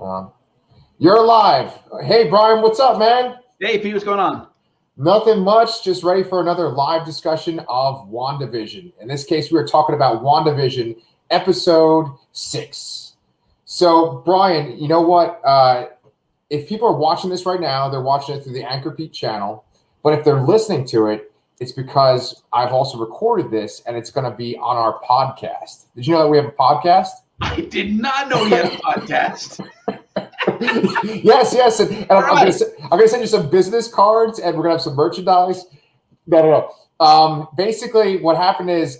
Uh, you're live. Hey, Brian, what's up, man? Hey, Pete, what's going on? Nothing much. Just ready for another live discussion of Wandavision. In this case, we are talking about Wandavision episode 6. So, Brian, you know what? If people are watching this right now, they're watching it through the Anchor Pete channel. But if they're listening to it, it's because I've also recorded this and it's going to be on our podcast. Did you know that we have a podcast? I did not know you had a podcast. Yes. And I'm going to send you some business cards and we're going to have some merchandise. No. Basically, what happened is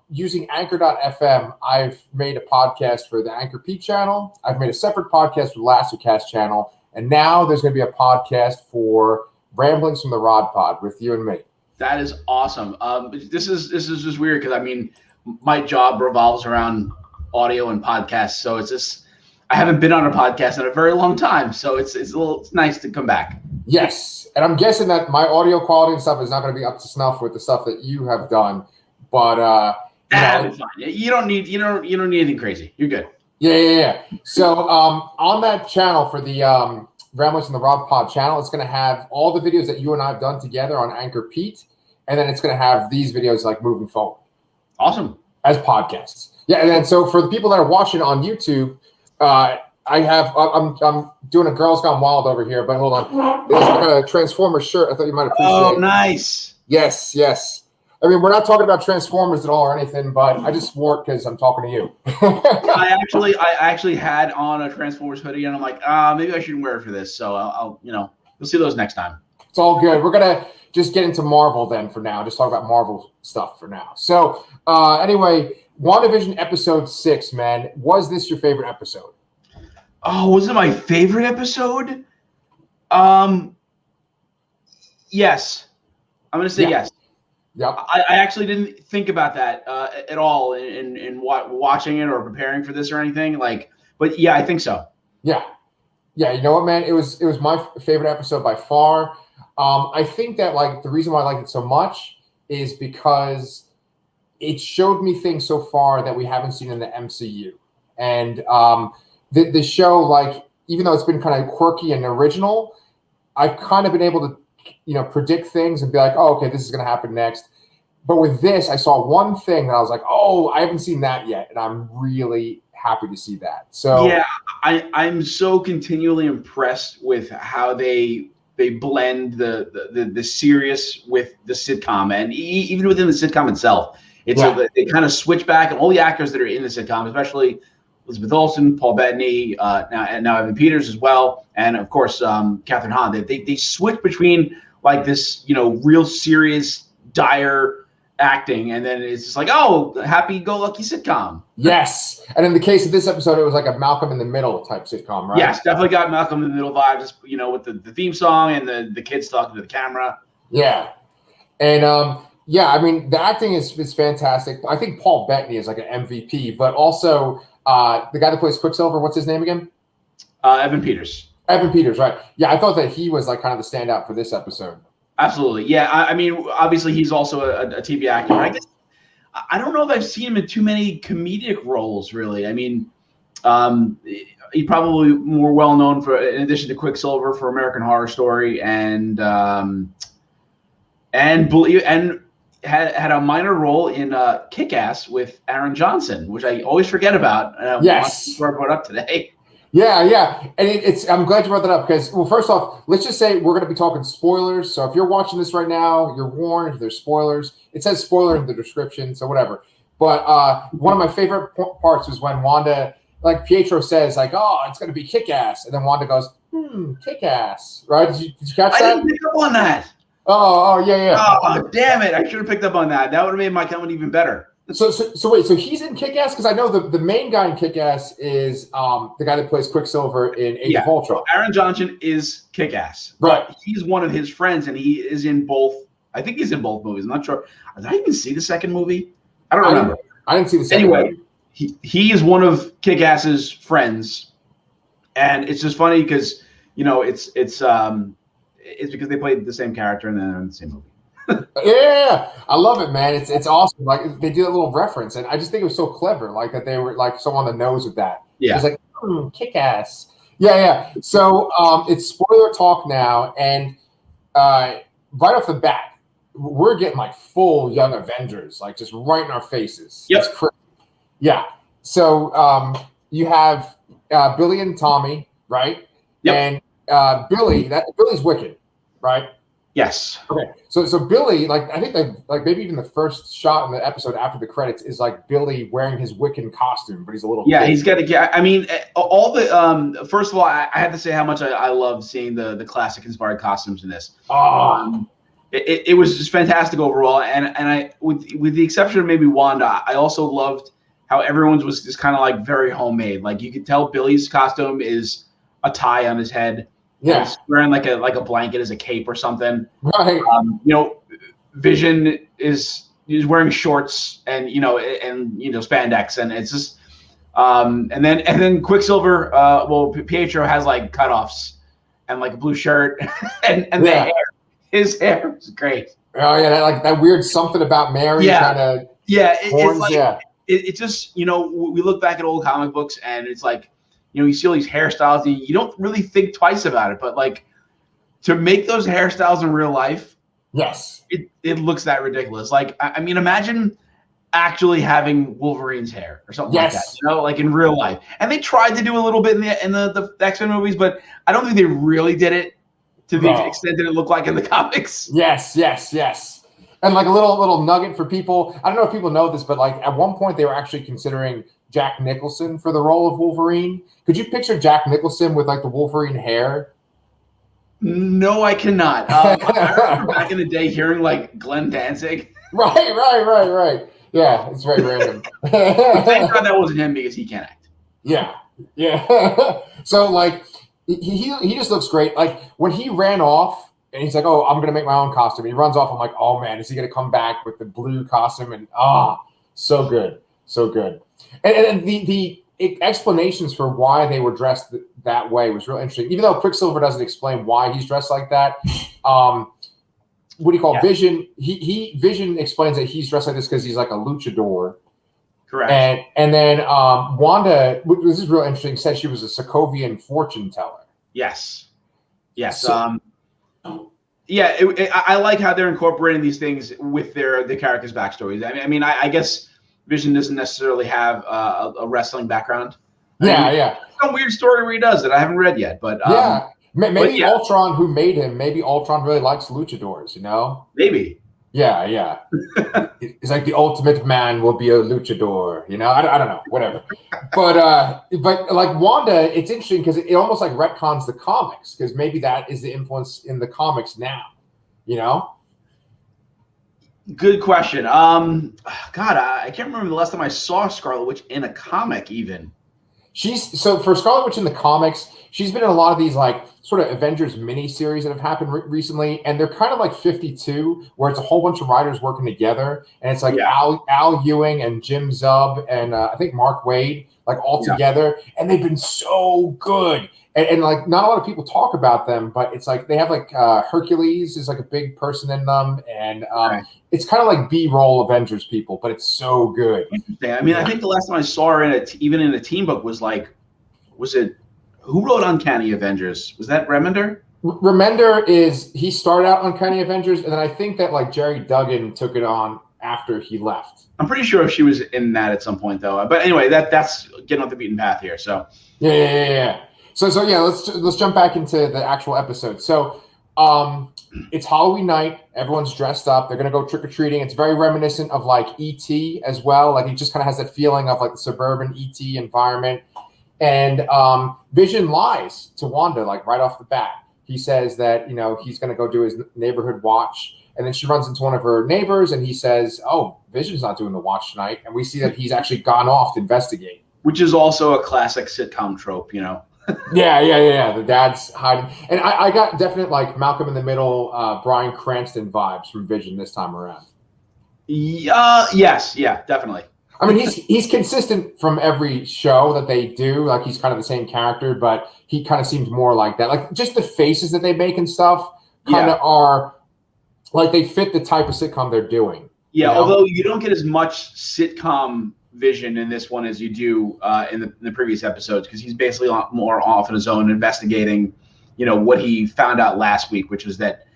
using Anchor.fm, I've made a podcast for the Anchor Pete channel. I've made a separate podcast for the LassoCast channel. And now there's going to be a podcast for Ramblings from the Rod Pod with you and me. That is awesome. This is just weird because, I mean, my job revolves around audio and podcasts. So it's just, I haven't been on a podcast in a very long time. So it's nice to come back. Yes. And I'm guessing that my audio quality and stuff is not going to be up to snuff with the stuff that you have done. But it's fine. You don't need anything crazy. You're good. Yeah. So on that channel for the Ramblings from the Rod Pod channel, it's going to have all the videos that you and I have done together on Anchor Pete, and then it's going to have these videos like moving forward. Awesome. As podcasts. Yeah, and then so for the people that are watching on YouTube, I'm doing a Girls Gone Wild over here, but hold on. There's like a Transformers shirt. I thought you might appreciate. Oh, nice. Yes. I mean, we're not talking about Transformers at all or anything, but I just wore it because I'm talking to you. I actually had on a Transformers hoodie, and I'm like, maybe I shouldn't wear it for this. So I'll we'll see those next time. It's all good. We're gonna just get into Marvel then for now. Just talk about Marvel stuff for now. So anyway, WandaVision episode 6, man. Was this your favorite episode? Oh, was it my favorite episode? Yes. I'm gonna say yes. Yep. I actually didn't think about that at all in watching it or preparing for this or anything. But yeah, I think so. Yeah. You know what, man? It was my favorite episode by far. I think that the reason why I liked it so much is because it showed me things so far that we haven't seen in the MCU, and the show, even though it's been kind of quirky and original, I've kind of been able to predict things and be like, oh, okay, this is going to happen next. But with this, I saw one thing that I was like, oh, I haven't seen that yet. And I'm really happy to see that. So yeah, I'm so continually impressed with how they blend the serious with the sitcom. And even within the sitcom itself, they kind of switch back, and all the actors that are in the sitcom, especially Elizabeth Olsen, Paul Bettany, now Evan Peters as well, and of course Catherine Hahn. They switch between this real serious, dire acting, and then it's just happy-go-lucky sitcom. Yes, and in the case of this episode, it was like a Malcolm in the Middle type sitcom, right? Yes, definitely got Malcolm in the Middle vibe, just with the theme song and the kids talking to the camera. Yeah, and I mean the acting is fantastic. I think Paul Bettany is like an MVP, but also. The guy that plays Quicksilver, what's his name again? Evan Peters. Evan Peters, right. Yeah, I thought that he was kind of the standout for this episode. Absolutely. Yeah, I mean, obviously he's also a TV actor. I guess I don't know if I've seen him in too many comedic roles, really. I mean, he's probably more well known for, in addition to Quicksilver, for American Horror Story and had a minor role in Kick-Ass with Aaron Johnson, which I always forget about. Yes. I brought up today. Yeah. And I'm glad you brought that up because, well, first off, let's just say we're going to be talking spoilers. So if you're watching this right now, you're warned. There's spoilers. It says spoiler in the description, so whatever. But one of my favorite parts was when Wanda, Pietro says, oh, it's going to be Kick-Ass. And then Wanda goes, Kick-Ass. Right? Did you catch that? I didn't pick up on that. Oh, yeah. Oh, damn it. I should have picked up on that. That would have made my comment even better. So wait, so he's in Kick-Ass? Because I know the main guy in Kick-Ass is the guy that plays Quicksilver in Age of Ultron. Aaron Johnson is Kick-Ass. Right. But he's one of his friends, and he is in both. I think he's in both movies. I'm not sure. Did I even see the second movie? I don't remember. I didn't see the second movie. He is one of Kick-Ass's friends. And it's just funny because, it's because they played the same character and then they're in the same movie. Yeah, I love it, man. It's awesome. They do a little reference, and I just think it was so clever. That they were so on the nose with that. Yeah, it's Kick-Ass. Yeah. So it's spoiler talk now, and right off the bat, we're getting like full Young Avengers, like just right in our faces. Yep. It's crazy. Yeah. So you have Billy and Tommy, right? Yep. And Billy's Wicked, right? Yes. Okay. So Billy, like I think like maybe even the first shot in the episode after the credits is like Billy wearing his Wiccan costume, but he's a little kid. He's got to get. I mean, all the first of all, I had to say how much I love seeing the classic inspired costumes in this. It was just fantastic overall, and I with the exception of maybe Wanda, I also loved how everyone's was just kind of like very homemade. Like you could tell Billy's costume is a tie on his head. Yeah, he's wearing like a blanket as a cape or something. Right. Vision is wearing shorts and spandex, and it's just and then Quicksilver. Pietro has like cutoffs and like a blue shirt and the hair. His hair was great. Oh yeah, that weird something about Mary kind of. Yeah, it's like it just we look back at old comic books and it's like you see all these hairstyles and you don't really think twice about it, but like to make those hairstyles in real life, yes, it looks that ridiculous. Like I mean, imagine actually having Wolverine's hair or something like that, like in real life. And they tried to do a little bit in the X-Men movies, but I don't think they really did it to the extent that it looked like in the comics. Yes. And like a little nugget for people. I don't know if people know this, but like at one point they were actually considering Jack Nicholson for the role of Wolverine. Could you picture Jack Nicholson with like the Wolverine hair? No, I cannot. I remember back in the day hearing like Glenn Danzig. Right. Yeah, it's very random. Thank God that wasn't him because he can't act. Yeah. So like he just looks great. Like when he ran off and he's like, "Oh, I'm gonna make my own costume." And he runs off. I'm like, "Oh man, is he gonna come back with the blue costume?" And so good. And the explanations for why they were dressed that way was real interesting. Even though Quicksilver doesn't explain why he's dressed like that. What do you call Vision? Vision explains that he's dressed like this because he's like a luchador. Correct. And then Wanda, this is real interesting, said she was a Sokovian fortune teller. Yes. So, I like how they're incorporating these things with the characters' backstories. I mean, I guess Vision doesn't necessarily have a wrestling background. Yeah. Some weird story where he does that I haven't read yet, but maybe Ultron, who made him, maybe Ultron really likes luchadors. Maybe. Yeah. It's like the ultimate man will be a luchador. I don't know, whatever. But like Wanda, it's interesting because it almost like retcons the comics because maybe that is the influence in the comics now. Good question. God, I can't remember the last time I saw Scarlet Witch in a comic even. For Scarlet Witch in the comics, she's been in a lot of these like sort of Avengers mini-series that have happened recently, and they're kind of like 52, where it's a whole bunch of writers working together, and it's like Al Ewing and Jim Zub and I think Mark Waid, like all together, and they've been so good. And like not a lot of people talk about them, but it's like they have like Hercules is like a big person in them, and it's kind of like B-roll Avengers people, but it's so good. I mean, I think the last time I saw her even in a team book was it who wrote Uncanny Avengers? Was that Remender? Remender he started out Uncanny Avengers, and then I think that like Jerry Duggan took it on after he left. I'm pretty sure she was in that at some point though. But anyway, that's getting off the beaten path here. So yeah. So let's jump back into the actual episode. So it's Halloween night. Everyone's dressed up. They're gonna go trick or treating. It's very reminiscent of like E.T. as well. Like it just kind of has that feeling of like the suburban E.T. environment. And Vision lies to Wanda like right off the bat. He says that he's gonna go do his neighborhood watch, and then she runs into one of her neighbors, and he says, "Oh, Vision's not doing the watch tonight." And we see that he's actually gone off to investigate. Which is also a classic sitcom trope, Yeah. The dad's hiding, and I got definite like Malcolm in the Middle, Bryan Cranston vibes from Vision this time around. Yes, definitely. I mean, he's consistent from every show that they do. Like he's kind of the same character, but he kind of seems more like that. Like just the faces that they make and stuff kind of are like they fit the type of sitcom they're doing. Yeah, although you don't get as much sitcom Vision in this one as you do in the previous episodes, because he's basically more off on his own investigating, what he found out last week, which is that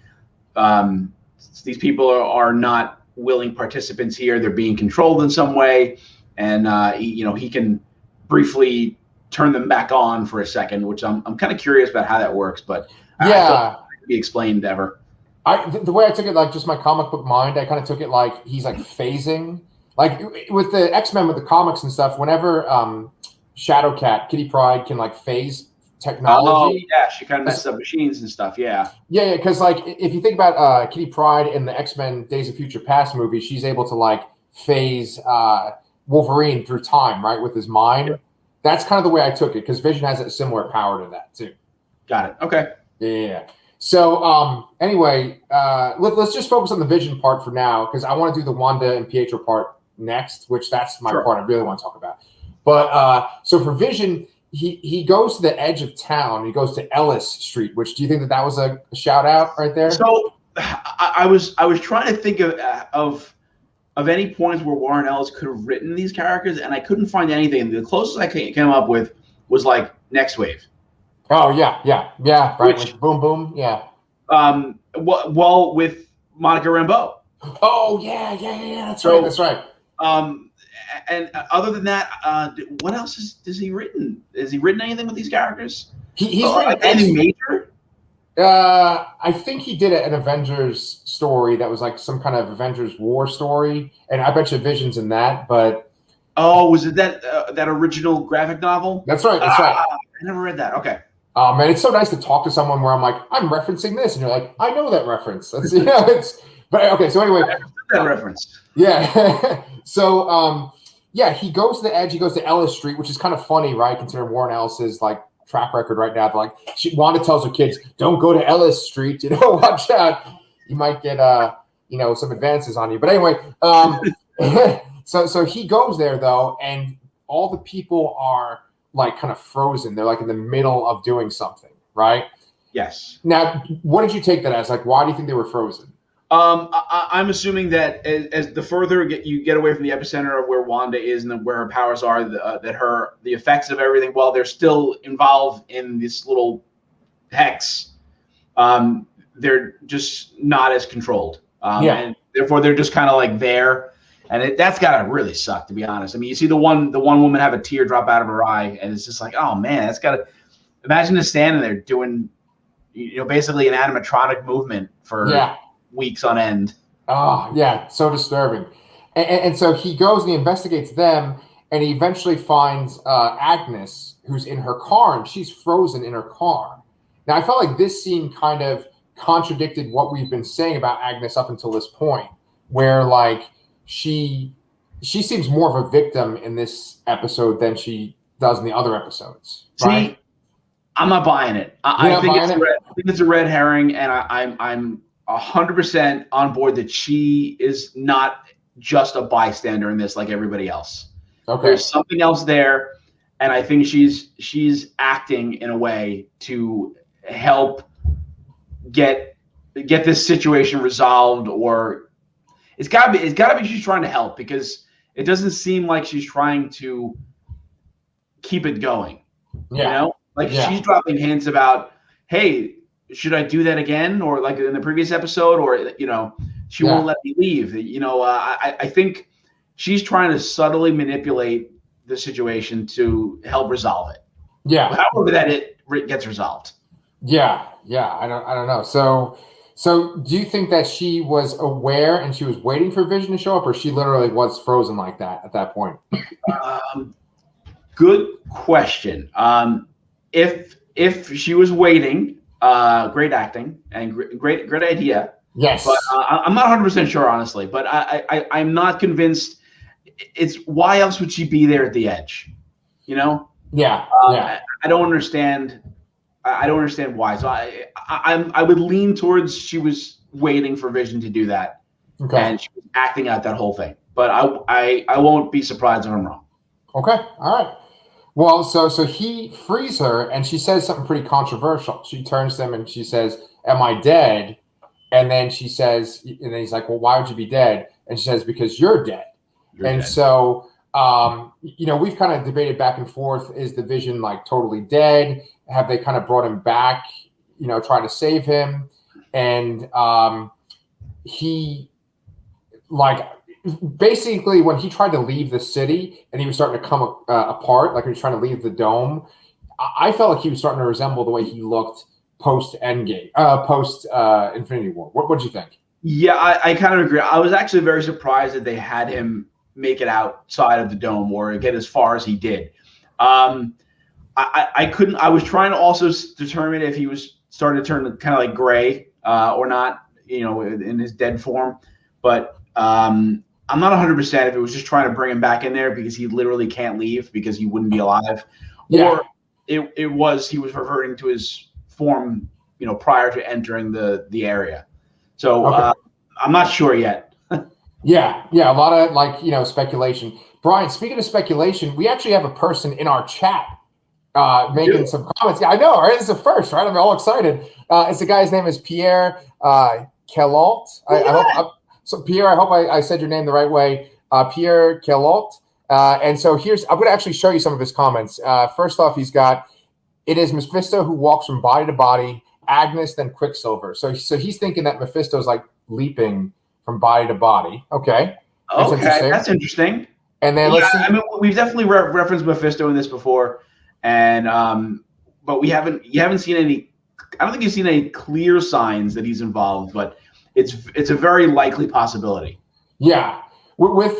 these people are not willing participants here. They're being controlled in some way, and he can briefly turn them back on for a second, which I'm kind of curious about how that works, but I thought it could be explained ever. The way I took it, like just my comic book mind, I kind of took it like he's like phasing, like with the X-Men, with the comics and stuff. Whenever Shadowcat, Kitty Pryde can like phase technology. Oh yeah, she kind of messes up machines and stuff. Yeah. Yeah, because like if you think about Kitty Pryde in the X-Men Days of Future Past movie, she's able to like phase Wolverine through time, right, with his mind. Yeah. That's kind of the way I took it, because Vision has a similar power to that too. Got it. Okay. Yeah. So anyway, let's just focus on the Vision part for now, because I want to do the Wanda and Pietro part next, which that's my part I really want to talk about. But so for Vision, he goes to the edge of town. He goes to Ellis Street. Which, do you think that was a shout out right there? So I was trying to think of any points where Warren Ellis could have written these characters, and I couldn't find anything. The closest I came up with was like Next Wave. Oh yeah, right. Which, boom, boom, yeah. Well, with Monica Rambeau. Oh yeah. That's right. And other than that, what else has he written? Has he written anything with these characters? He's written anything major. I think he did an Avengers story that was like some kind of Avengers war story, and I bet you Vision's in that. But was it that original graphic novel? That's right. I never read that. Okay. Oh man, it's so nice to talk to someone where I'm like, I'm referencing this, and you're like, I know that reference. That's but okay. So anyway, that reference. Yeah. So he goes to the edge. He goes to Ellis Street, which is kind of funny, right? Considering Warren Ellis's like track record right now. Like Wanda tells her kids, don't go to Ellis Street. Watch out. You might get some advances on you. But anyway, so he goes there though, and all the people are like kind of frozen. They're like in the middle of doing something, right? Yes. Now, what did you take that as? Like, why do you think they were frozen? I'm assuming that as the further you get away from the epicenter of where Wanda is and where her powers are, the effects of everything, while they're still involved in this little hex, they're just not as controlled. And therefore they're just kind of like there. And that's gotta really suck, to be honest. I mean, you see the one woman have a tear drop out of her eye, and it's just like, oh man, that's gotta. Imagine just standing there doing, basically an animatronic movement for weeks on end. Oh yeah, so disturbing. And so he goes and he investigates them, and he eventually finds Agnes, who's in her car, and she's frozen in her car. Now, I felt like this scene kind of contradicted what we've been saying about Agnes up until this point, where like. She seems more of a victim in this episode than she does in the other episodes. Right? See, I'm not buying it. I think it's a red herring, and I'm 100% on board that she is not just a bystander in this like everybody else. Okay. There's something else there, and I think she's acting in a way to help get this situation resolved, or It's gotta be she's trying to help, because it doesn't seem like she's trying to keep it going. Yeah. She's dropping hints about, hey, should I do that again? Or like in the previous episode, or she won't let me leave. I think she's trying to subtly manipulate the situation to help resolve it. Yeah. However that it gets resolved. Yeah. I don't know. So do you think that she was aware and she was waiting for Vision to show up, or she literally was frozen like that at that point? Good question. If she was waiting, great acting and great idea. Yes. But I'm not 100% sure, honestly. But I'm not convinced. It's why else would she be there at the edge? Yeah. I don't understand. I don't understand why. So I would lean towards she was waiting for Vision to do that, and she was acting out that whole thing. But I won't be surprised if I'm wrong. Okay, all right. Well, so he frees her, and she says something pretty controversial. She turns to him and she says, "Am I dead?" And then she says, and then he's like, "Well, why would you be dead?" And she says, "Because you're dead." You're dead. So we've kind of debated back and forth. Is the Vision like totally dead? Have they kind of brought him back, trying to save him? And he, like, basically when he tried to leave the city and he was starting to come apart, like he was trying to leave the dome, I felt like he was starting to resemble the way he looked post Endgame, post Infinity War. What did you think? Yeah, I kind of agree. I was actually very surprised that they had him make it outside of the dome or get as far as he did. I couldn't. I was trying to also determine if he was starting to turn kind of like gray or not, in his dead form. But I'm not 100% if it was just trying to bring him back in there because he literally can't leave because he wouldn't be alive, or he was reverting to his form, prior to entering the area. So I'm not sure yet. Yeah, a lot of speculation. Brian, speaking of speculation, we actually have a person in our chat making some comments. Yeah, I know, right? This is the first, right? I'm all excited. It's the guy's name is Pierre Kelalt. So Pierre, I hope I said your name the right way. Pierre Kelalt. And so I'm going to actually show you some of his comments. First off, he's got, it is Mephisto who walks from body to body, Agnes, then Quicksilver. So he's thinking that Mephisto's like leaping from body to body. Okay. That's interesting. And then let's see. I mean, we've definitely referenced Mephisto in this before, and but you haven't seen any. I don't think you've seen any clear signs that he's involved, but it's a very likely possibility. Yeah. With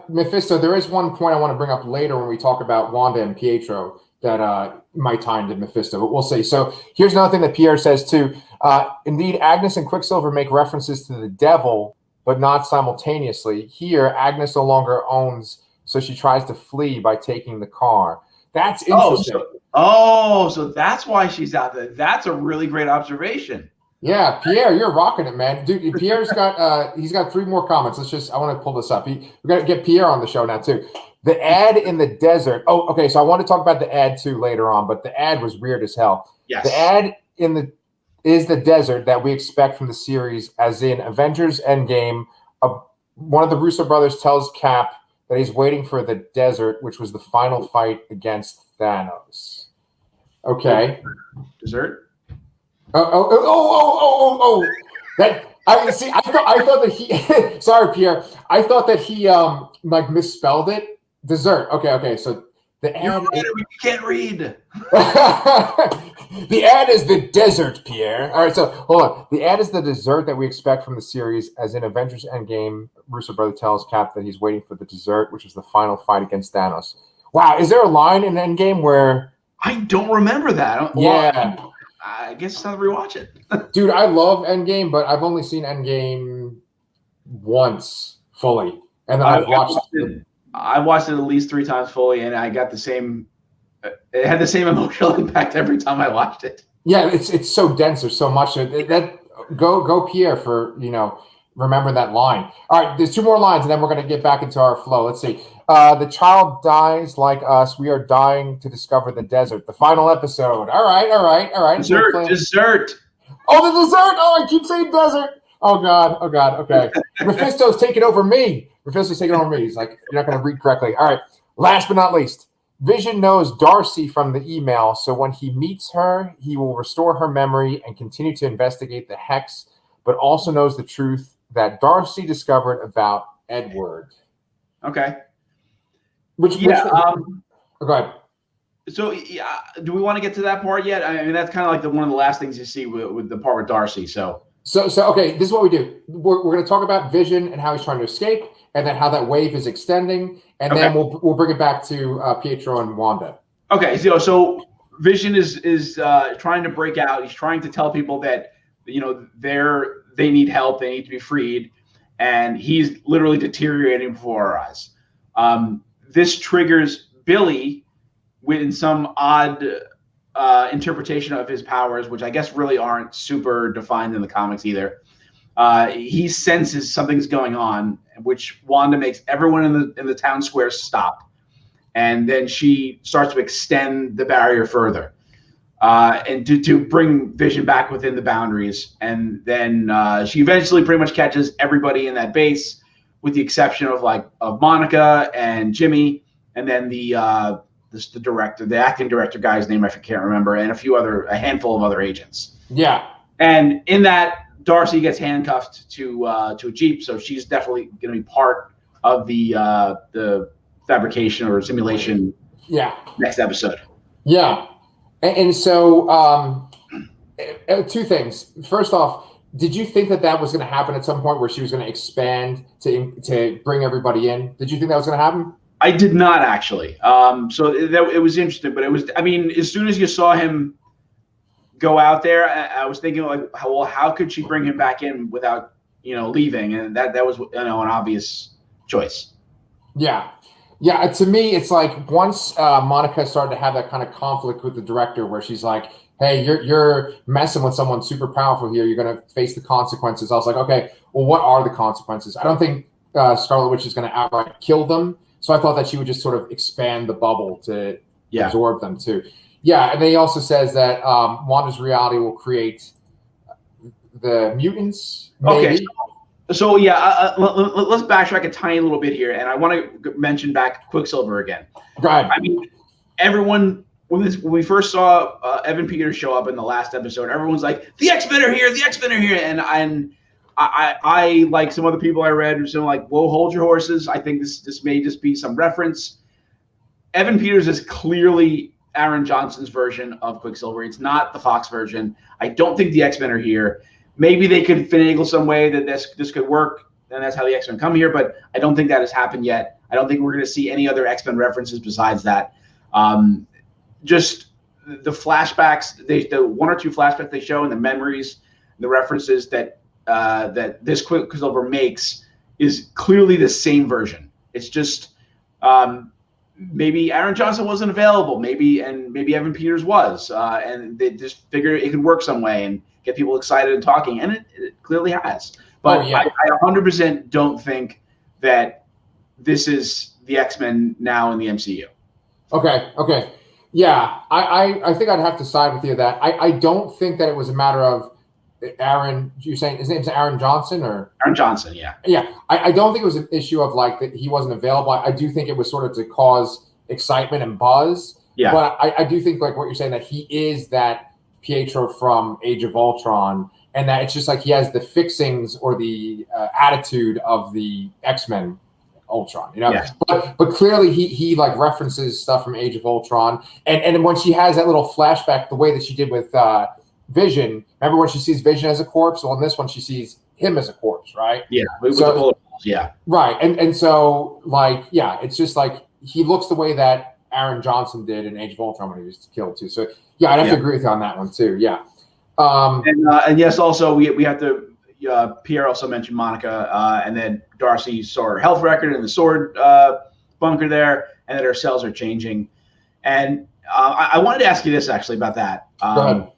Mephisto, there is one point I want to bring up later when we talk about Wanda and Pietro that might tie into Mephisto, but we'll see. So here's another thing that Pierre says too. Indeed, Agnes and Quicksilver make references to the devil, but not simultaneously. Here, Agnes no longer owns, so she tries to flee by taking the car. That's interesting. So that's why she's out there. That's a really great observation. Yeah, Pierre, you're rocking it, man. Dude, Pierre's got he's got 3 more comments. I want to pull this up. We got to get Pierre on the show now too. The ad in the desert. Oh, okay. So I want to talk about the ad too later on, but the ad was weird as hell. Yes. The ad is the desert that we expect from the series, as in Avengers Endgame. One of the Russo brothers tells Cap that he's waiting for the desert, which was the final fight against Thanos. Okay. Desert? Oh. That I see. I thought that he. Sorry, Pierre. I thought that he like misspelled it. Dessert. Okay. So the ad. You can't read. The ad is the desert, Pierre. All right. So hold on. The ad is the dessert that we expect from the series, as in Avengers Endgame. Russo brother tells Cap that he's waiting for the dessert, which is the final fight against Thanos. Wow. Is there a line in Endgame where? I don't remember that. Yeah. Well, I guess it's time to rewatch it. Dude, I love Endgame, but I've only seen Endgame once fully, and then I've watched it. I watched it at least 3 times fully, and I got the same. It had the same emotional impact every time I watched it. Yeah, it's so dense. There's so much. Go Pierre for remember that line. All right, there's 2 more lines, and then we're gonna get back into our flow. Let's see. The child dies like us. We are dying to discover the desert. The final episode. All right. Dessert. Oh, the dessert. Oh, I keep saying desert. Oh God. Okay. Mephisto's taking over me. He's like, you're not going to read correctly. All right. Last but not least, Vision knows Darcy from the email. So when he meets her, he will restore her memory and continue to investigate the hex, but also knows the truth that Darcy discovered about Edward. Okay. Go ahead. So, do we want to get to that part yet? I mean, that's kind of like one of the last things you see with the part with Darcy. So okay, this is what we do. We're going to talk about Vision and how he's trying to escape, and then how that wave is extending, and then we'll bring it back to Pietro and Wanda. Okay, so Vision is trying to break out. He's trying to tell people that they need help, they need to be freed, and he's literally deteriorating before our eyes. This triggers Billy with some odd interpretation of his powers, which I guess really aren't super defined in the comics either. He senses something's going on, which Wanda makes everyone in the town square stop, and then she starts to extend the barrier further, and to bring Vision back within the boundaries. And then she eventually pretty much catches everybody in that base, with the exception of Monica and Jimmy. and then the director, the acting director guy's name I can't remember, and a handful of other agents. Yeah. And in that, Darcy gets handcuffed to a Jeep, so she's definitely going to be part of the fabrication or simulation. Yeah. Next episode. Yeah, and so two things. First off, did you think that was going to happen at some point, where she was going to expand to bring everybody in? Did you think that was going to happen? I did not actually. So it was interesting, but it was. I mean, as soon as you saw him go out there, I was thinking like, how could she bring him back in without leaving? And that was an obvious choice. Yeah. Yeah, to me, it's like once Monica started to have that kind of conflict with the director, where she's like, "Hey, you're messing with someone super powerful here. You're going to face the consequences." I was like, "Okay, well, what are the consequences?" I don't think Scarlet Witch is going to outright kill them, so I thought that she would just sort of expand the bubble to absorb them too. Yeah, and then he also says that Wanda's reality will create the mutants. Maybe. Okay. So let's backtrack a tiny little bit here, and I want to mention back Quicksilver again. Go ahead. I mean, everyone when we first saw Evan Peters show up in the last episode, everyone's like, "The X-Men are here! The X-Men are here!" And I like some other people I read were saying like, "Whoa, hold your horses! I think this may just be some reference." Evan Peters is clearly Aaron Johnson's version of Quicksilver. It's not the Fox version. I don't think the X-Men are here. Maybe they could finagle some way that this could work, and that's how the X-Men come here. But I don't think that has happened yet. I don't think we're going to see any other X-Men references besides that. Just the flashbacks, the one or two flashbacks they show, and the memories, the references that this Quicksilver makes is clearly the same version. It's just maybe Aaron Johnson wasn't available, maybe Evan Peters was, and they just figured it could work some way and get people excited and talking, and it clearly has. But I 100% don't think that this is the X-Men now in the MCU. Okay. Yeah, I think I'd have to side with you that I don't think that it was a matter of Aaron. You're saying his name's Aaron Johnson, or Aaron Johnson? Yeah. Yeah, I don't think it was an issue of like that he wasn't available. I do think it was sort of to cause excitement and buzz. Yeah. But I do think like what you're saying, that he is that Pietro from Age of Ultron, and that it's just like he has the fixings or the attitude of the X-Men Ultron, Yeah. But clearly he like references stuff from Age of Ultron, and when she has that little flashback, the way that she did with Vision. Remember when she sees Vision as a corpse? Well, in this one she sees him as a corpse, right? Yeah. Yeah. Right, and so like it's just like he looks the way that Aaron Johnson did in Age of Ultron when he was killed too. So yeah, I'd have to agree with you on that one too. Yeah. And yes, also we have to. Pierre also mentioned Monica, and then Darcy saw her health record in the sword bunker there, and that her cells are changing. And I wanted to ask you this actually about that. Go ahead.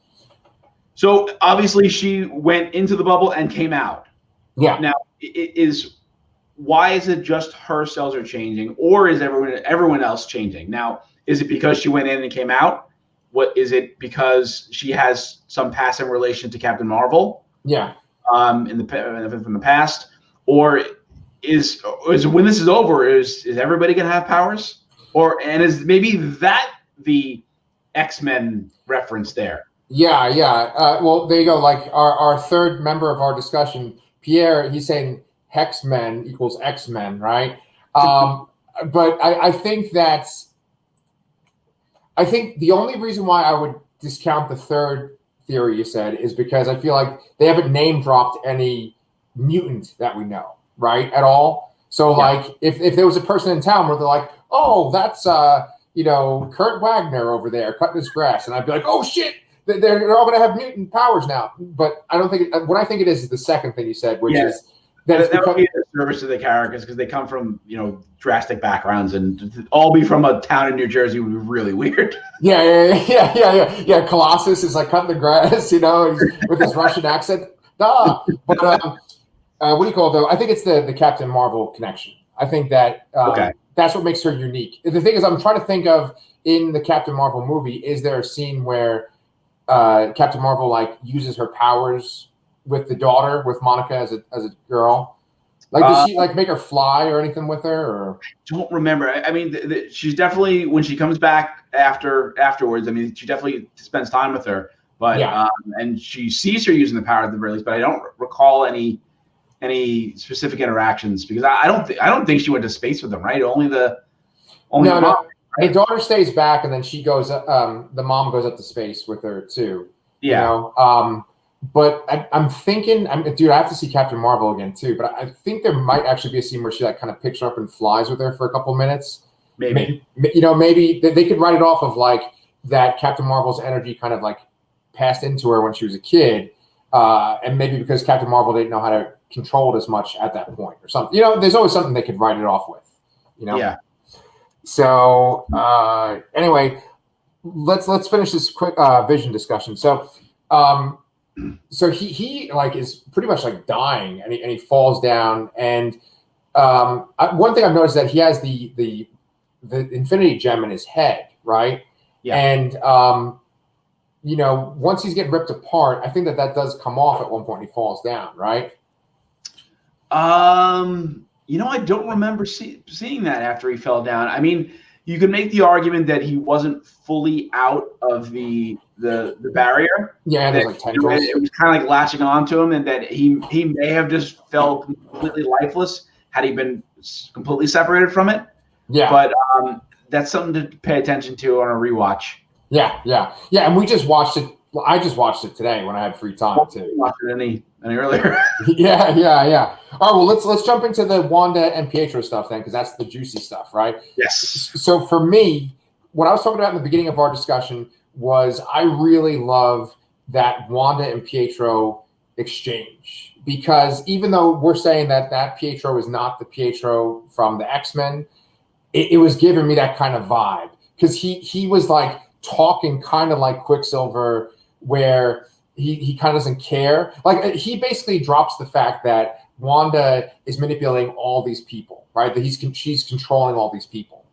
So obviously she went into the bubble and came out. Yeah. Now why is it just her cells are changing, or is everyone else changing? Now, is it because she went in and came out? What is it because she has some passing relation to Captain Marvel? Yeah. From the past, or is when this is over, is everybody gonna have powers, and is maybe that the X-Men reference there? Yeah. Well, there you go. Like our third member of our discussion, Pierre, he's saying Hex-Men equals X-Men, right? But I think the only reason why I would discount the third theory you said is because I feel like they haven't name dropped any mutant that we know, right, at all. So like if there was a person in town where they're like, oh, that's Kurt Wagner over there cutting his grass, and I'd be like, oh shit, they're all going to have mutant powers now. But I don't think what I think it is the second thing you said, which is that would be a service to the characters because they come from drastic backgrounds, and all be from a town in New Jersey would be really weird. Yeah. Colossus is like cutting the grass, with his Russian accent. Duh. But what do you call it though? I think it's the Captain Marvel connection. I think that that's what makes her unique. The thing is, I'm trying to think of in the Captain Marvel movie, is there a scene where Captain Marvel like uses her powers with the daughter, with Monica as a girl? Like, did she like make her fly or anything with her? Or don't remember. I mean, she's definitely, when she comes back afterwards. I mean, she definitely spends time with her, but yeah, and she sees her using the power at the very least. But I don't recall any specific interactions because I don't think she went to space with them, right? Only the mom, no. right? The daughter stays back, and then she goes. The mom goes up to space with her too. Yeah. You know. But I'm thinking, dude, I have to see Captain Marvel again too. But I think there might actually be a scene where she like kind of picks her up and flies with her for a couple of minutes. Maybe. You know, maybe they could write it off of like that Captain Marvel's energy kind of like passed into her when she was a kid, and maybe because Captain Marvel didn't know how to control it as much at that point or something. You know, there's always something they could write it off with. You know. Yeah. So anyway, let's finish this quick Vision discussion. So. So he like is pretty much like dying, and he falls down. And one thing I've noticed is that he has the Infinity Gem in his head, right? Yeah. And you know, once he's getting ripped apart, I think that does come off at one point. He falls down, right? You know, I don't remember seeing that after he fell down. I mean, you could make the argument that he wasn't fully out of the barrier. Yeah, there's like tendrils. It was kind of like latching onto him, and that he may have just felt completely lifeless had he been completely separated from it. Yeah. But that's something to pay attention to on a rewatch. Yeah. And we just watched it. Well, I just watched it today when I had free time too. Watched it any earlier? Yeah. All right, well, let's jump into the Wanda and Pietro stuff then, because that's the juicy stuff, right? Yes. So for me, what I was talking about in the beginning of our discussion was I really love that Wanda and Pietro exchange, because even though we're saying that Pietro is not the Pietro from the X-Men, it was giving me that kind of vibe, because he was like talking kind of like Quicksilver, where he kind of doesn't care. Like, he basically drops the fact that Wanda is manipulating all these people, right? That she's controlling all these people.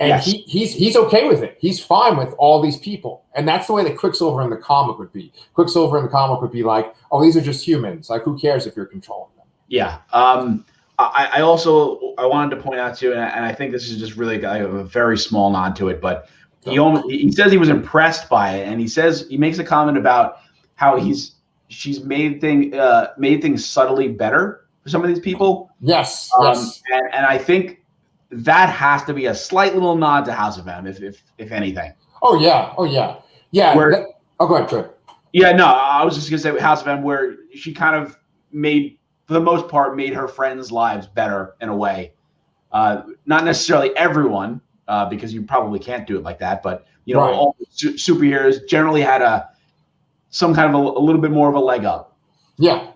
And yes. he's okay with it. He's fine with all these people. And that's the way that Quicksilver in the comic would be. Quicksilver in the comic would be like, oh, these are just humans. Like, who cares if you're controlling them? Yeah. I also wanted to point out too, and I think this is just really a very small nod to it, but he says he was impressed by it, and he makes a comment about how she's made things subtly better for some of these people. Yes. And I think that has to be a slight little nod to House of M, if anything. Oh yeah. Go ahead, Trip. Yeah, no, I was just gonna say House of M, where she kind of for the most part, made her friends' lives better in a way. Not necessarily everyone, because you probably can't do it like that, but you know, right. All superheroes generally had some kind of a little bit more of a leg up. Yeah,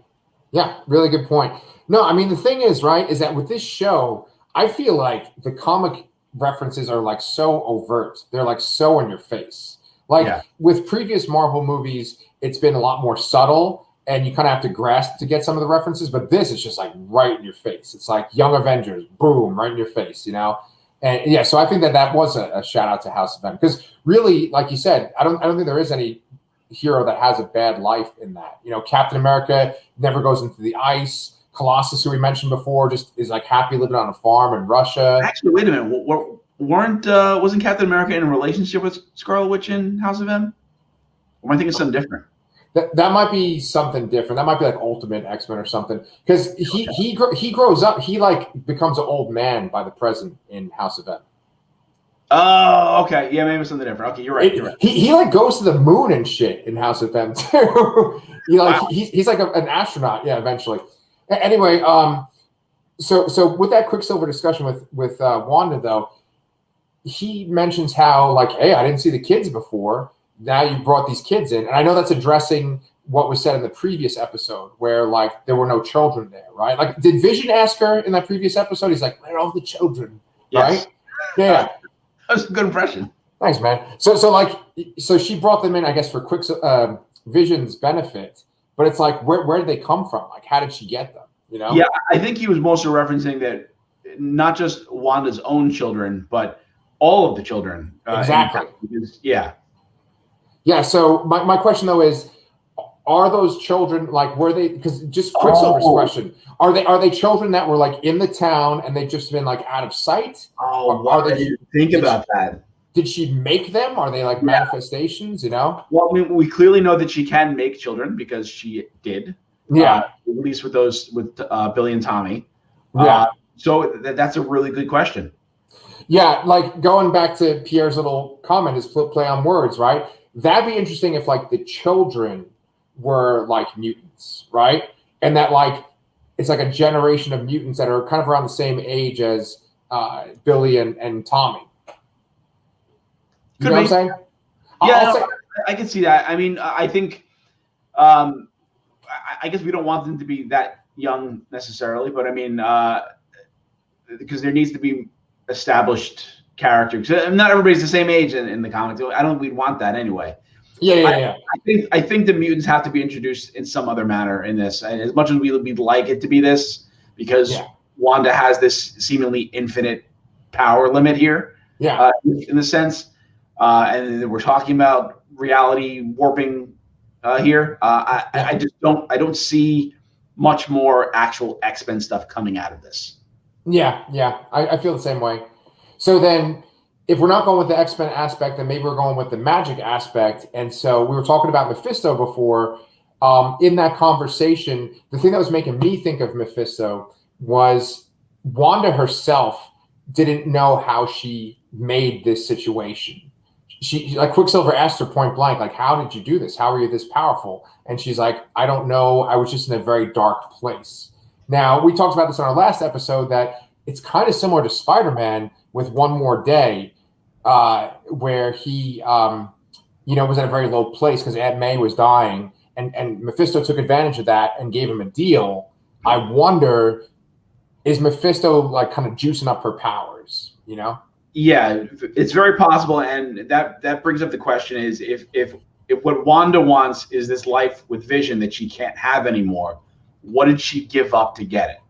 really good point. No, I mean, the thing is, right, is that with this show, I feel like the comic references are like so overt. They're like so in your face. Like with previous Marvel movies, it's been a lot more subtle, and you kind of have to grasp to get some of the references. But this is just like right in your face. It's like Young Avengers, boom, right in your face, you know? And yeah, so I think that was a shout out to House of M, because really, like you said, I don't think there is any hero that has a bad life in that. You know, Captain America never goes into the ice. Colossus, who we mentioned before, just is like happy living on a farm in Russia. Actually, wait a minute. Wasn't Captain America in a relationship with Scarlet Witch in House of M? Or am I thinking something different? That might be something different. That might be like Ultimate X-Men or something. Because he grows up. He like becomes an old man by the present in House of M. Oh, okay. Yeah, maybe something different. Okay, you're right. He like goes to the moon and shit in House of M too. He's like an astronaut. Yeah, eventually. Anyway, so with that Quicksilver discussion with Wanda though, he mentions how like, hey, I didn't see the kids before. Now you brought these kids in, and I know that's addressing what was said in the previous episode, where like there were no children there, right? Like, did Vision ask her in that previous episode? He's like, "Where are all the children?" Yes. Right? Yeah, that was a good impression. Thanks, man. So she brought them in, I guess, for Vision's benefit, but it's like, where did they come from? Like, how did she get them? You know? Yeah, I think he was mostly referencing that not just Wanda's own children, but all of the children. Exactly. Yeah. Yeah, so my question, though, is are those children like were they? Because just Quicksilver's question: are they children that were like in the town and they've just been like out of sight? Oh, wow, I didn't think about that. Did she make them? Are they like manifestations? You know? Well, I mean, we clearly know that she can make children because she did. Yeah. At least with Billy and Tommy. Yeah. So that's a really good question. Yeah, like going back to Pierre's little comment, his play on words, right? That'd be interesting if like the children were like mutants, right? And that like it's like a generation of mutants that are kind of around the same age as Billy and Tommy. You know what I'm saying? Yeah, I can see that. I mean, I think, I guess we don't want them to be that young necessarily, but I mean, because there needs to be established characters. Not everybody's the same age in the comics. I don't think we'd want that anyway. Yeah. I think the mutants have to be introduced in some other manner in this. And as much as we'd like it to be this, because Wanda has this seemingly infinite power limit here. Yeah. In the sense. And we're talking about reality warping here. I just don't see much more actual X-Men stuff coming out of this. Yeah. I feel the same way. So then if we're not going with the X-Men aspect, then maybe we're going with the magic aspect. And so we were talking about Mephisto before. In that conversation, the thing that was making me think of Mephisto was Wanda herself didn't know how she made this situation. She like Quicksilver asked her point blank, like, how did you do this? How are you this powerful? And she's like, I don't know. I was just in a very dark place. Now, we talked about this on our last episode that it's kind of similar to Spider-Man with One More Day, where he, was in a very low place because Aunt May was dying, and Mephisto took advantage of that and gave him a deal. I wonder, is Mephisto like kind of juicing up her powers, you know? Yeah, it's very possible, and that brings up the question: is if what Wanda wants is this life with Vision that she can't have anymore, what did she give up to get it?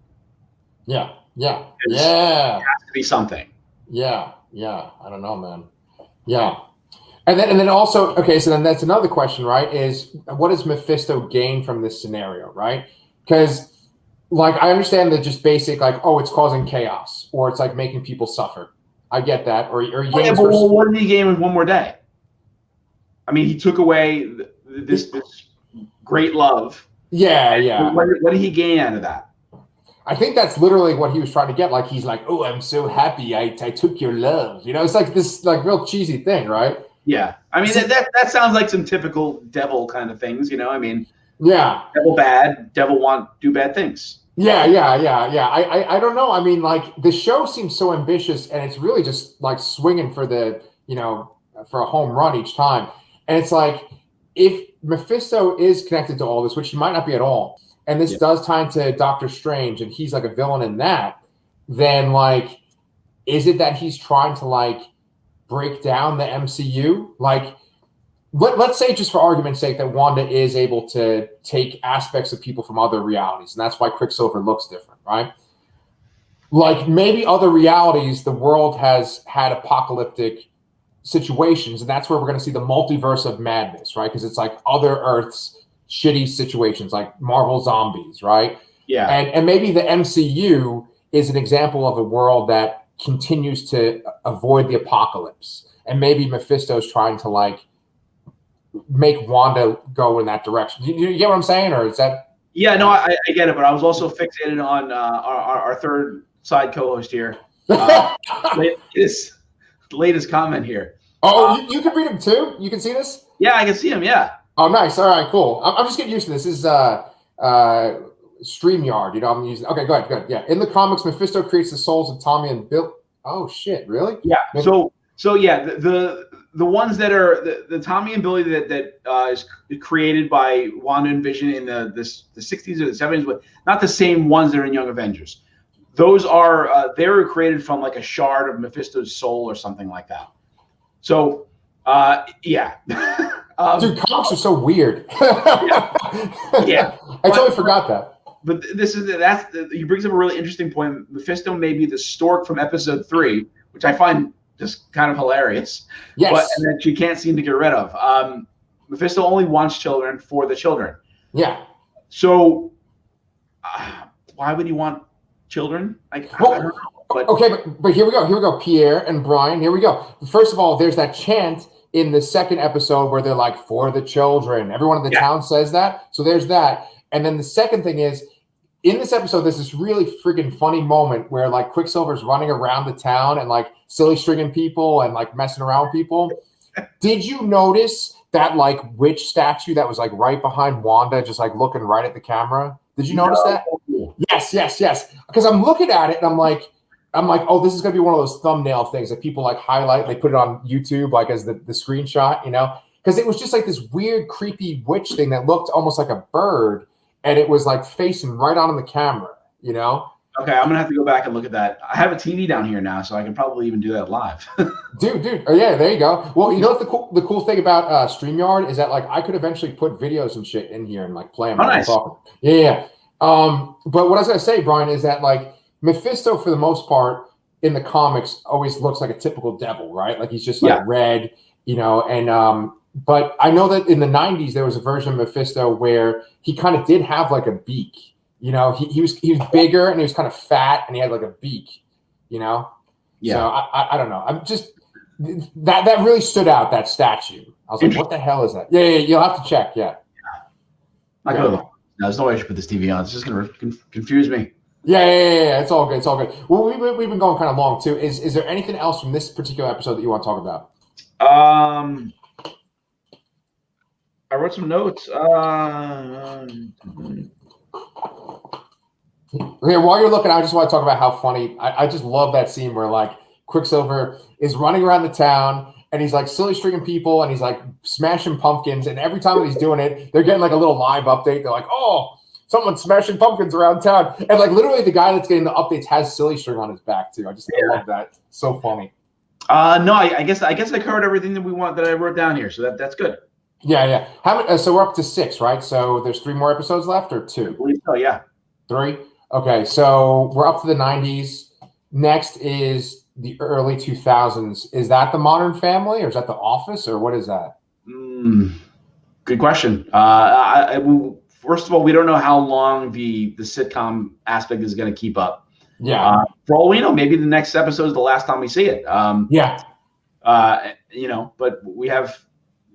Yeah. It has to be something. Yeah. I don't know, man. Yeah, and then also, okay, so then that's another question, right? Is what does Mephisto gain from this scenario, right? Because like I understand that just basic like, oh, it's causing chaos or it's like making people suffer. I get that. Or he gains. But what did he gain with One More Day? I mean, he took away this great love. Yeah. What did he gain out of that? I think that's literally what he was trying to get. Like he's like, oh, I'm so happy I took your love. You know, it's like this like real cheesy thing, right? Yeah. I mean, that sounds like some typical devil kind of things. You know, I mean, devil bad, devil do bad things. Yeah. I don't know. I mean, like the show seems so ambitious, and it's really just like swinging for for a home run each time. And it's like if Mephisto is connected to all this, which he might not be at all, and this does tie into Doctor Strange, and he's like a villain in that, then like, is it that he's trying to like break down the MCU? Like, let's say, just for argument's sake, that Wanda is able to take aspects of people from other realities, and that's why Quicksilver looks different, right? Like maybe other realities, the world has had apocalyptic situations, and that's where we're going to see the multiverse of madness, right? Because it's like other Earths, shitty situations, like Marvel zombies, right? Yeah. And maybe the MCU is an example of a world that continues to avoid the apocalypse, and maybe Mephisto's trying to like make Wanda go in that direction. You get what I'm saying, or is that? Yeah, no, I get it, but I was also fixated on our third side co-host here. Latest comment here. Oh, you can read him too? You can see this? Yeah, I can see him, yeah. Oh, nice. All right, cool. I'm just getting used to this. This is StreamYard. You know, I'm using. Okay, go ahead. Yeah. In the comics, Mephisto creates the souls of Tommy and Bill. Oh, shit, really? Yeah. So yeah, the ones that are the Tommy and Billy that is created by Wanda and Vision in the 60s or the 70s, but not the same ones that are in Young Avengers. Those are they were created from like a shard of Mephisto's soul or something like that. So yeah. Dude, comics are so weird. Yeah. I totally forgot that. But he brings up a really interesting point. Mephisto may be the stork from episode 3, which I find just kind of hilarious. Yes. And that she can't seem to get rid of. Mephisto only wants children for the children. Yeah. So why would he want children? I don't know. But okay, but here we go. Pierre and Brian, here we go. First of all, there's that chant in the second episode where they're like, for the children. Everyone in the town says that. So there's that. And then the second thing is, in this episode, there's this really freaking funny moment where like Quicksilver's running around the town and like silly stringing people and like messing around with people. Did you notice that like witch statue that was like right behind Wanda, just like looking right at the camera? Did you notice that? Yes. Because I'm looking at it and I'm like, oh, this is gonna be one of those thumbnail things that people like highlight. They put it on YouTube like as the screenshot, you know, because it was just like this weird, creepy witch thing that looked almost like a bird, and it was like facing right on the camera, you know. Okay, I'm gonna have to go back and look at that. I have a TV down here now, so I can probably even do that live. dude. Oh yeah, there you go. Well, you know what the cool thing about StreamYard is that like I could eventually put videos and shit in here and like play them. Oh, nice. Yeah. But what I was gonna say, Brian, is that like Mephisto, for the most part, in the comics, always looks like a typical devil, right? Like he's just like red, you know. And but I know that in the '90s there was a version of Mephisto where he kind of did have like a beak. You know, he was bigger and he was kind of fat and he had like a beak. You know. Yeah. So I don't know. I'm just that really stood out, that statue. I was like, what the hell is that? Yeah. You'll have to check. Yeah. No, there's no way I should put this TV on. It's just gonna confuse me. Yeah. It's all good. Well, we've been going kind of long too. Is there anything else from this particular episode that you want to talk about? I wrote some notes. Okay, while you're looking, I just want to talk about how funny. I just love that scene where like Quicksilver is running around the town and he's like silly stringing people and he's like smashing pumpkins, and every time that he's doing it, they're getting like a little live update. They're like, oh, someone's smashing pumpkins around town. And like literally the guy that's getting the updates has silly string on his back too. I love that. So funny. No, I guess I covered everything that I wrote down here. So that's good. Yeah. How many, so we're up to 6, right? So there's 3 more episodes left or 2? I believe so, yeah. 3? Okay, so we're up to the 90s. Next is the early 2000s. Is that the Modern Family or is that the Office or what is that? Good question. First of all, we don't know how long the sitcom aspect is going to keep up. Yeah. For all we know, maybe the next episode is the last time we see it. You know, but we have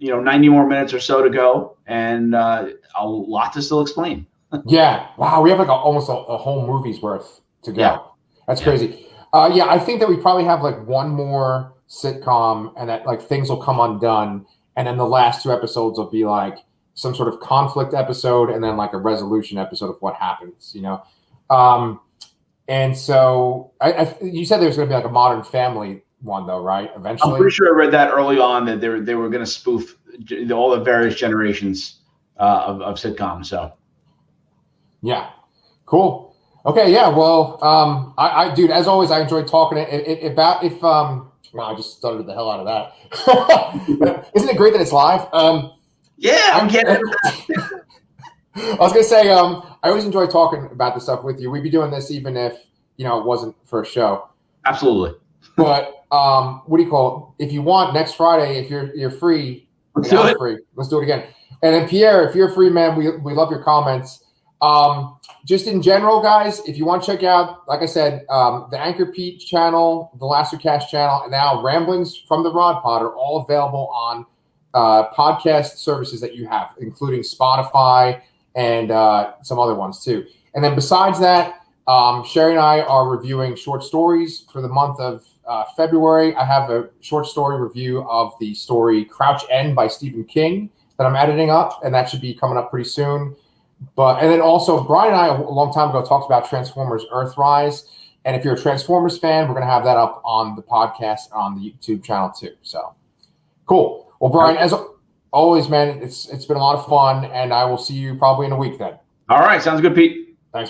90 more minutes or so to go, and a lot to still explain. Yeah. Wow. We have like almost a whole movie's worth to go. Yeah. That's crazy. I think that we probably have like one more sitcom, and that like things will come undone, and then the last 2 episodes will be like some sort of conflict episode, and then like a resolution episode of what happens. You know. And so you said there's going to be like a Modern Family one though, right? Eventually. I'm pretty sure I read that early on that they were going to spoof all the various generations of sitcoms. So. Yeah. Cool. Okay. Yeah. Well, I dude, as always, I enjoyed talking well, I just stuttered the hell out of that. Isn't it great that it's live? Yeah, I'm getting it. I was gonna say, I always enjoy talking about this stuff with you. We'd be doing this even if it wasn't for a show. Absolutely. But what do you call it? If you want, next Friday, if you're free, let's do it. Free. Let's do it again. And then Pierre, if you're free, man, we love your comments. Just in general, guys, if you want to check out, like I said, the Anchor Pete channel, the Lastercast channel, and now Ramblings from the Rod Pod are all available on podcast services that you have, including Spotify and some other ones too. And then besides that, Sherry and I are reviewing short stories for the month of February. I have a short story review of the story Crouch End by Stephen King that I'm editing up, and that should be coming up pretty soon. And then also Brian and I a long time ago talked about Transformers Earthrise. And if you're a Transformers fan, we're going to have that up on the podcast on the YouTube channel too. So cool. Well, Brian, as always, man, it's been a lot of fun, and I will see you probably in a week then. All right. Sounds good, Pete. Thanks, man.